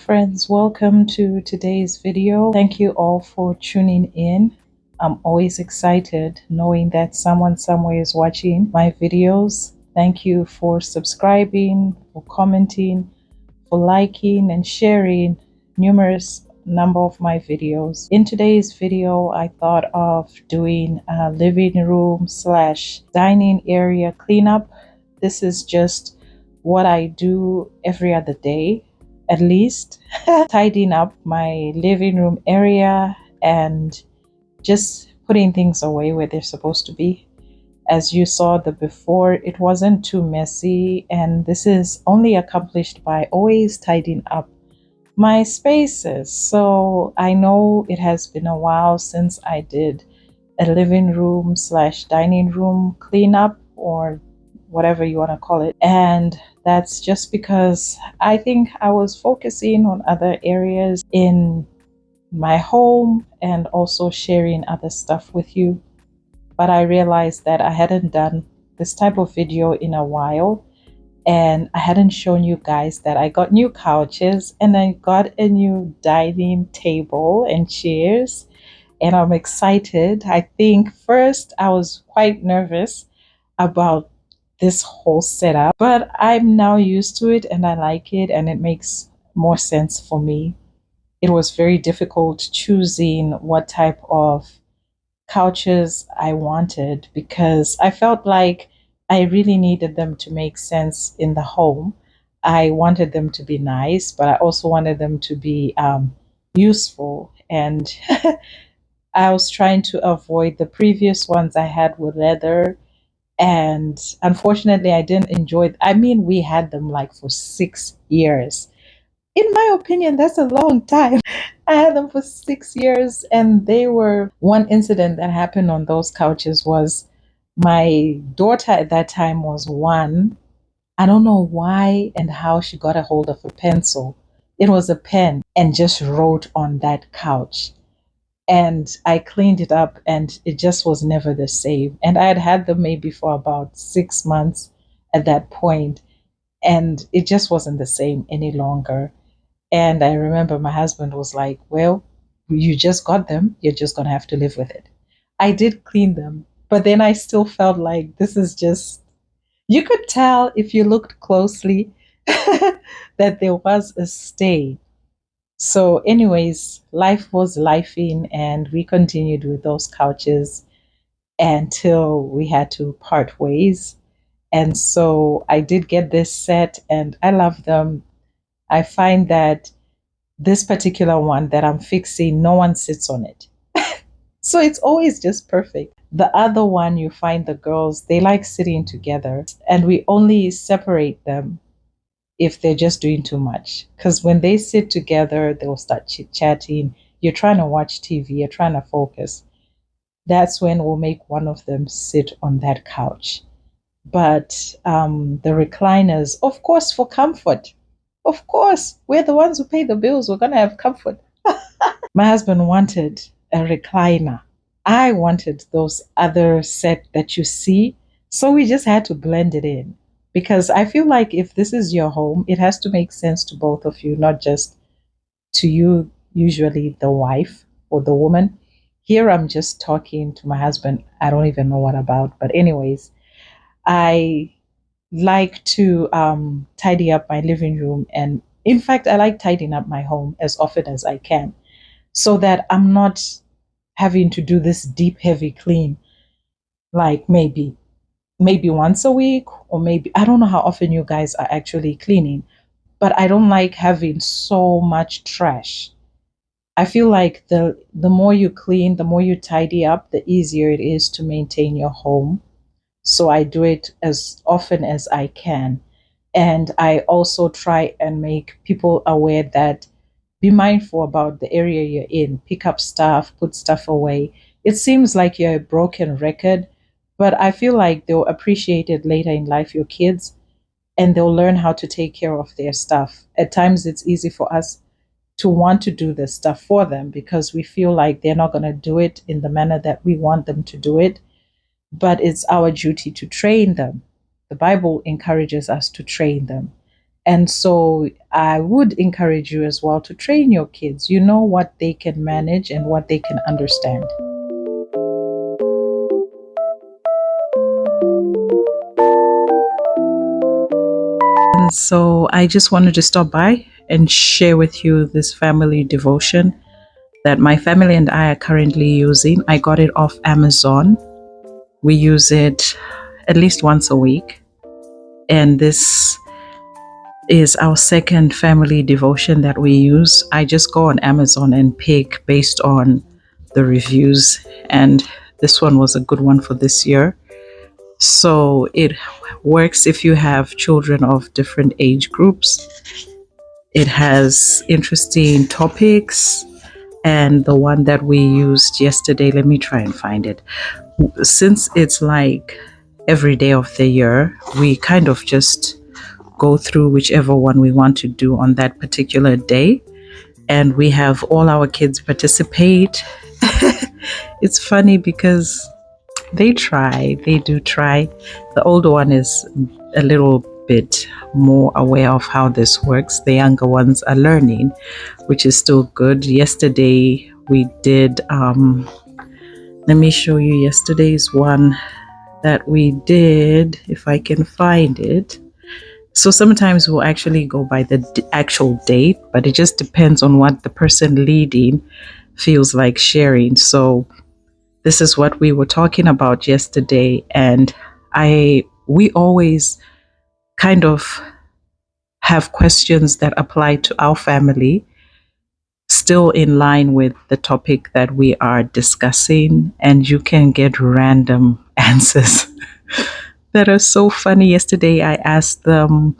friends, welcome to today's video. Thank you all for tuning in. I'm always excited knowing that someone somewhere is watching my videos. Thank you for subscribing, for commenting, for liking and sharing numerous number of my videos. In today's video, I thought of doing a living room slash dining area cleanup. This is just what I do every other day, at least, tidying up my living room area and just putting things away where they're supposed to be. As you saw the before, it wasn't too messy, and this is only accomplished by always tidying up my spaces. So I know it has been a while since I did a living room slash dining room cleanup, or whatever you want to call it. And that's just because I think I was focusing on other areas in my home and also sharing other stuff with you. But I realized that I hadn't done this type of video in a while, and I hadn't shown you guys that I got new couches and I got a new dining table and chairs, and I'm excited. I think first I was quite nervous about this whole setup, but I'm now used to it and I like it, and it makes more sense for me. It was very difficult choosing what type of couches I wanted because I felt like I really needed them to make sense in the home. I wanted them to be nice, but I also wanted them to be useful. And I was trying to avoid the previous ones I had with leather. And unfortunately, I didn't enjoy it. I mean, we had them like for 6 years. In my opinion, that's a long time. I had them for 6 years, and they were one incident that happened on those couches was my daughter at that time was one. I don't know why and how she got a hold of a pencil. It was a pen and just wrote on that couch. And I cleaned it up and it just was never the same. And I had had them maybe for about 6 months at that point, and it just wasn't the same any longer. And I remember my husband was like, well, you just got them. You're just going to have to live with it. I did clean them, but then I still felt like this is just, you could tell if you looked closely that there was a stain. So, anyways, life was lifing, and we continued with those couches until we had to part ways. And so I did get this set, and I love them. I find that this particular one that I'm fixing, no one sits on it. So it's always just perfect. The other one, you find the girls, they like sitting together, and we only separate them if they're just doing too much. Because when they sit together, they'll start chit chatting. You're trying to watch TV, you're trying to focus. That's when we'll make one of them sit on that couch. But the recliners, of course, for comfort. Of course, we're the ones who pay the bills. We're going to have comfort. My husband wanted a recliner. I wanted those other set that you see. So we just had to blend it in. Because I feel like if this is your home, it has to make sense to both of you, not just to you, usually the wife or the woman. Here I'm just talking to my husband. I don't even know what about. But, anyways, I like to tidy up my living room. And in fact, I like tidying up my home as often as I can so that I'm not having to do this deep, heavy clean, like maybe once a week, or maybe, I don't know how often you guys are actually cleaning, but I don't like having so much trash. I feel like the more you clean, the more you tidy up, the easier it is to maintain your home. So I do it as often as I can. And I also try and make people aware that be mindful about the area you're in. Pick up stuff, put stuff away. It seems like you're a broken record, but I feel like they'll appreciate it later in life, your kids, and they'll learn how to take care of their stuff. At times, it's easy for us to want to do this stuff for them because we feel like they're not going to do it in the manner that we want them to do it. But it's our duty to train them. The Bible encourages us to train them. And so I would encourage you as well to train your kids. You know what they can manage and what they can understand. And so I just wanted to stop by and share with you this family devotion that my family and I are currently using. I got it off Amazon. We use it at least once a week. And this is our second family devotion that we use. I just go on Amazon and pick based on the reviews. And this one was a good one for this year. So it works if you have children of different age groups. It has interesting topics. And the one that we used yesterday, let me try and find it. Since it's like every day of the year, we kind of just go through whichever one we want to do on that particular day. And we have all our kids participate. It's funny because they do try. The older one is a little bit more aware of how this works. The younger ones are learning, which is still good. Yesterday we did, let me show you yesterday's one that we did, if I can find it. So sometimes we'll actually go by the actual date, but it just depends on what the person leading feels like sharing. So this is what we were talking about yesterday, and we always kind of have questions that apply to our family, still in line with the topic that we are discussing, and you can get random answers that are so funny. Yesterday I asked them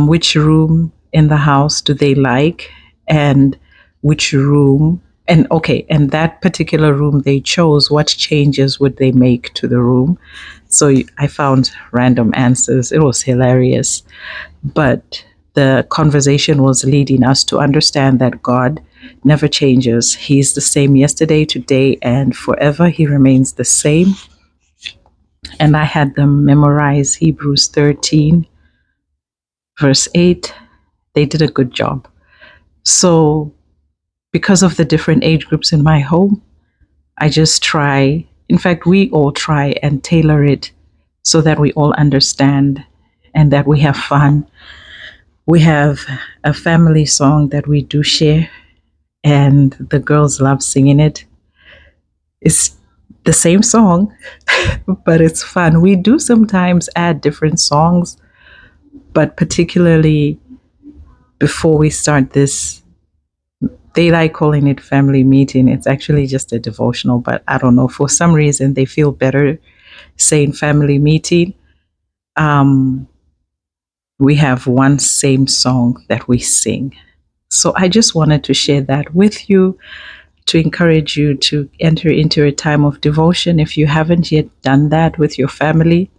which room in the house do they like, and which room, and okay, and that particular room they chose, what changes would they make to the room. So I found random answers. It was hilarious, but the conversation was leading us to understand that God never changes. He's the same yesterday, today, and forever. He remains the same. And I had them memorize Hebrews 13 verse 8. They did a good job. So because of the different age groups in my home, I just try, in fact, we all try and tailor it so that we all understand and that we have fun. We have a family song that we do share, and the girls love singing it. It's the same song, but it's fun. We do sometimes add different songs, but particularly before we start this, they like calling it family meeting. It's actually just a devotional, but I don't know. For some reason, they feel better saying family meeting. We have one same song that we sing. So I just wanted to share that with you to encourage you to enter into a time of devotion if you haven't yet done that with your family.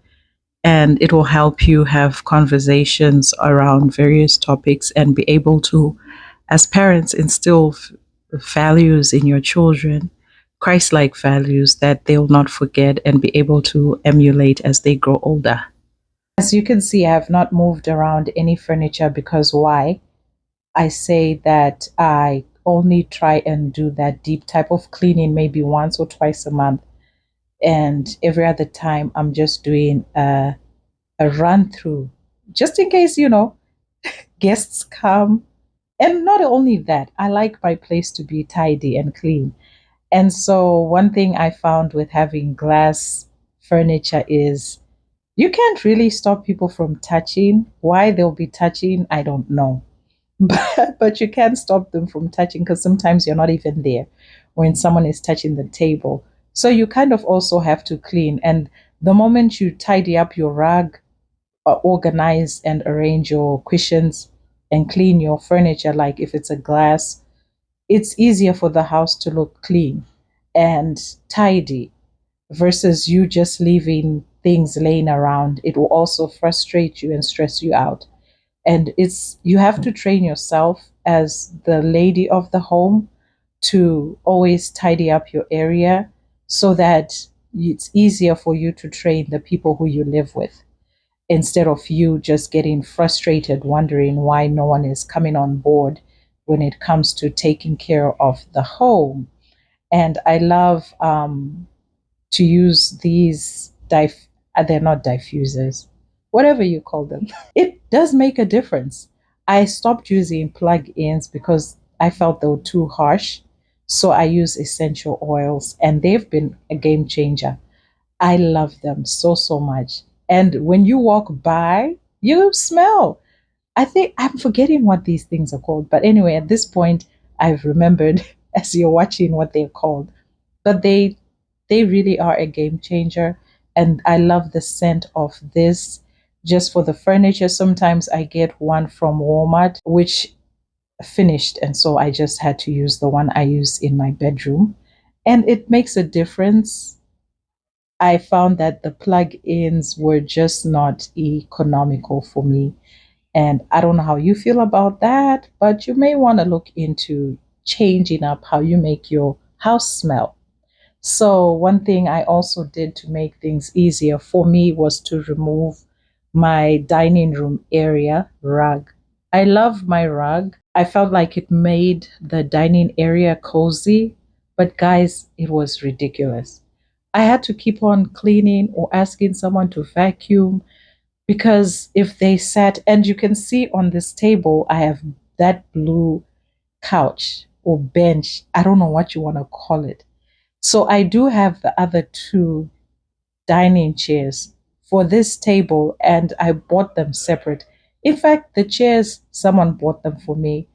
And it will help you have conversations around various topics and be able to, as parents, instill values in your children, Christ-like values that they will not forget and be able to emulate as they grow older. As you can see, I have not moved around any furniture because why? I say that I only try and do that deep type of cleaning maybe once or twice a month. And every other time I'm just doing a run through, just in case, guests come. And not only that, I like my place to be tidy and clean. And so one thing I found with having glass furniture is you can't really stop people from touching. Why they'll be touching, I don't know. But you can't stop them from touching because sometimes you're not even there when someone is touching the table. So you kind of also have to clean. And the moment you tidy up your rug, organize and arrange your cushions and clean your furniture, like if it's a glass, it's easier for the house to look clean and tidy versus you just leaving things laying around. It will also frustrate you and stress you out. And you have to train yourself as the lady of the home to always tidy up your area so that it's easier for you to train the people who you live with. instead of you just getting frustrated, wondering why no one is coming on board when it comes to taking care of the home. And I love to use these they're not diffusers, whatever you call them. It does make a difference. I stopped using plug-ins because I felt they were too harsh. So I use essential oils, and they've been a game changer. I love them so, so much. And when you walk by, you smell. I think I'm forgetting what these things are called. But anyway, at this point, I've remembered as you're watching what they're called. But they really are a game changer. And I love the scent of this. Just for the furniture, sometimes I get one from Walmart, which finished. And so I just had to use the one I use in my bedroom. And it makes a difference. I found that the plug-ins were just not economical for me. And I don't know how you feel about that, but you may want to look into changing up how you make your house smell. So, one thing I also did to make things easier for me was to remove my dining room area rug. I love my rug. I felt like it made the dining area cozy, but guys, it was ridiculous. I had to keep on cleaning or asking someone to vacuum because if they sat, and you can see on this table, I have that blue couch or bench. I don't know what you want to call it. So I do have the other two dining chairs for this table, and I bought them separate. In fact, the chairs, someone bought them for me,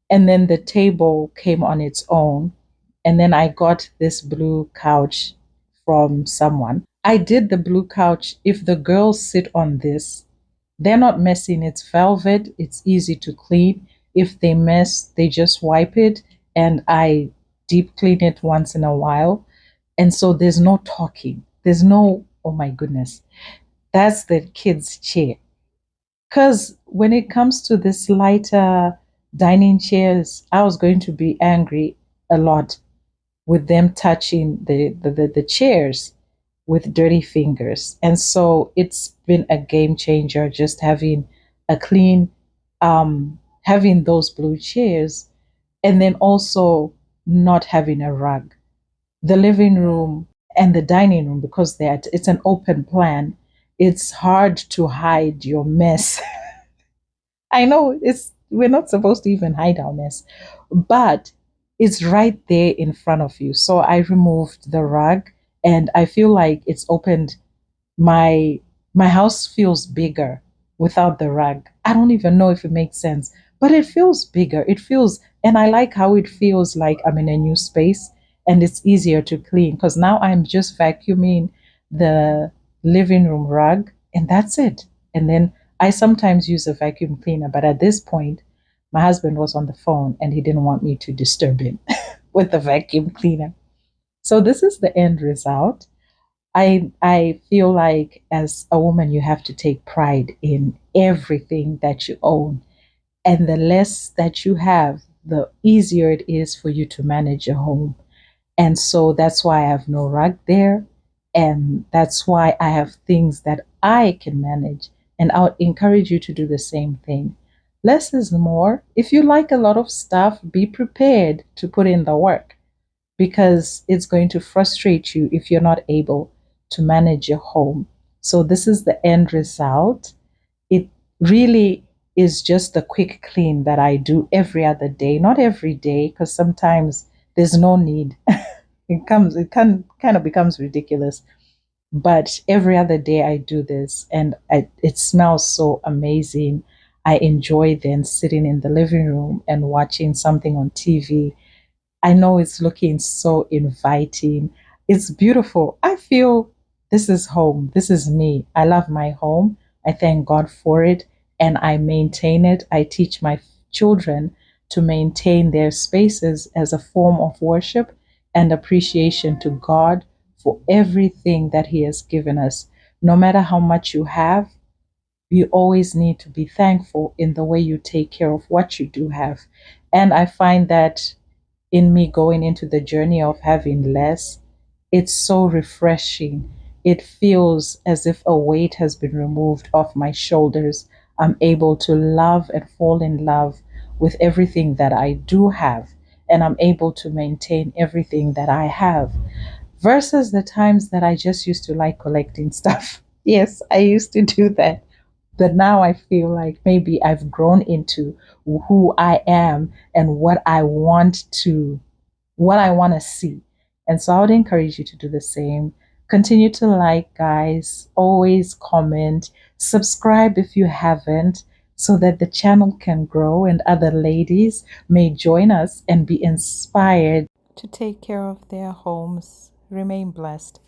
and then the table came on its own. And then I got this blue couch from someone. I did the blue couch. If the girls sit on this, they're not messing. It's velvet, it's easy to clean. If they mess, they just wipe it, and I deep clean it once in a while. And so there's no talking. There's no, oh my goodness, that's the kids' chair. Because when it comes to this lighter dining chairs, I was going to be angry a lot with them touching the chairs with dirty fingers. And so it's been a game changer just having a clean, having those blue chairs, and then also not having a rug. The living room and the dining room, because it's an open plan, it's hard to hide your mess. I know we're not supposed to even hide our mess, but it's right there in front of you. So I removed the rug, and I feel like it's opened my my house feels bigger without the rug. I don't even know if it makes sense, but it feels bigger. It feels, and I like how it feels like I'm in a new space, and it's easier to clean because now I'm just vacuuming the living room rug, and that's it. And then I sometimes use a vacuum cleaner, but at this point, my husband was on the phone and he didn't want me to disturb him with the vacuum cleaner. So this is the end result. I feel like as a woman you have to take pride in everything that you own. And the less that you have, the easier it is for you to manage your home. And so that's why I have no rug there. And that's why I have things that I can manage. And I would encourage you to do the same thing. Less is more. If you like a lot of stuff, be prepared to put in the work because it's going to frustrate you if you're not able to manage your home. So, this is the end result. It really is just the quick clean that I do every other day, not every day, because sometimes there's no need. It kind of becomes ridiculous. But every other day I do this, and it smells so amazing. I enjoy then sitting in the living room and watching something on TV. I know it's looking so inviting. It's beautiful. I feel this is home. This is me. I love my home. I thank God for it and I maintain it. I teach my children to maintain their spaces as a form of worship and appreciation to God for everything that He has given us. No matter how much you have, you always need to be thankful in the way you take care of what you do have. And I find that in me going into the journey of having less, it's so refreshing. it feels as if a weight has been removed off my shoulders. I'm able to love and fall in love with everything that I do have, and I'm able to maintain everything that I have. Versus the times that I just used to like collecting stuff. Yes, I used to do that. But now I feel like maybe I've grown into who I am and what I want to see. And so I would encourage you to do the same. Continue to like, guys, always comment, subscribe if you haven't, so that the channel can grow and other ladies may join us and be inspired to take care of their homes. Remain blessed.